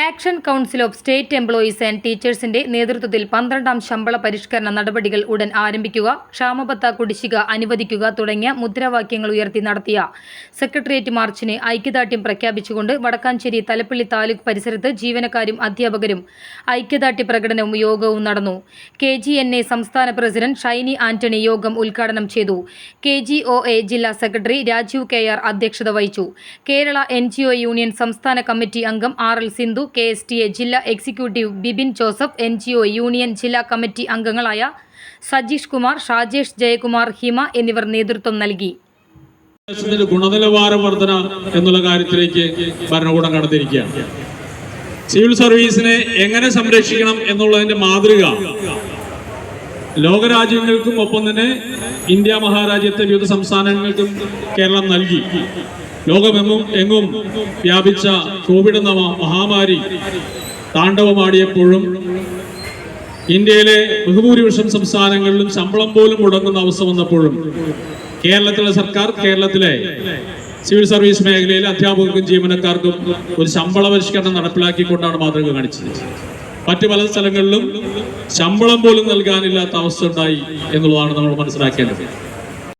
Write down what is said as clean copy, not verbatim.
Action council of state employees and ടീച്ചേഴ്സിന്റെ നേതൃത്വത്തിൽ 12ാം ശമ്പള പരിഷ്കരണ നടപടികൾ ഉടൻ ആരംഭിക്കുക, ക്ഷാമബത്ത കുടിശ്ശിക അനുവദിക്കുക തുടങ്ങിയ മുദ്രാവാക്യങ്ങൾ ഉയർത്തി നടത്തിയ സെക്രട്ടേറിയറ്റ് മാർച്ചിന് ഐക്യദാർഢ്യം പ്രഖ്യാപിച്ചുകൊണ്ട് വടക്കാഞ്ചേരി തലപ്പള്ളി താലൂക്ക് പരിസരത്ത് ജീവനക്കാരും അധ്യാപകരും ഐക്യദാർഢ്യ പ്രകടനവും യോഗവും നടന്നു. KGNA സംസ്ഥാന പ്രസിഡന്റ് ഷൈനി ആന്റണി യോഗം ഉദ്ഘാടനം ചെയ്തു. KGOA ജില്ലാ സെക്രട്ടറി രാജീവ് KR അധ്യക്ഷത വഹിച്ചു. കേരള NGO യൂണിയൻ സംസ്ഥാന കമ്മിറ്റി അംഗം RL സിന്ധു, KSTA ജില്ലാ executive Bibin Joseph, NGO union ജില്ലാ കമ്മിറ്റി അംഗങ്ങളായ സജീഷ് കുമാർ, ഷാജേഷ് ജയകുമാർ, ഹിമ എന്നിവർ നേതൃത്വം നൽകി. ഗുണനിലവാര വർധന എന്നുള്ള കാര്യത്തിലേക്ക് ഭരണകൂടം കടന്നിരിക്കുകയാണ്. സിവിൽ സർവീസിനെ എങ്ങനെ സംരക്ഷിക്കണം എന്നുള്ളതിന്റെ മാതൃക ലോകരാജ്യങ്ങൾക്കും ഒപ്പം തന്നെ ഇന്ത്യ മഹാരാജ്യത്തെ വിവിധ സംസ്ഥാനങ്ങൾക്കും കേരളം നൽകി. ലോകമെങ്ങും വ്യാപിച്ച കോവിഡ് എന്ന മഹാമാരി താണ്ഡവമാടിയപ്പോഴും ഇന്ത്യയിലെ ബഹുഭൂരിപക്ഷം സംസ്ഥാനങ്ങളിലും ശമ്പളം പോലും മുടങ്ങുന്ന അവസ്ഥ വന്നപ്പോഴും കേരളത്തിലെ സർക്കാർ കേരളത്തിലെ സിവിൽ സർവീസ് മേഖലയിലെ അധ്യാപകർക്കും ജീവനക്കാർക്കും ഒരു ശമ്പള പരിഷ്കരണം നടപ്പിലാക്കിക്കൊണ്ടാണ് മാതൃക കാണിച്ചത്. മറ്റു പല സ്ഥലങ്ങളിലും ശമ്പളം പോലും നൽകാനില്ലാത്ത അവസ്ഥ ഉണ്ടായി എന്നുള്ളതാണ് നമ്മൾ മനസ്സിലാക്കേണ്ടത്.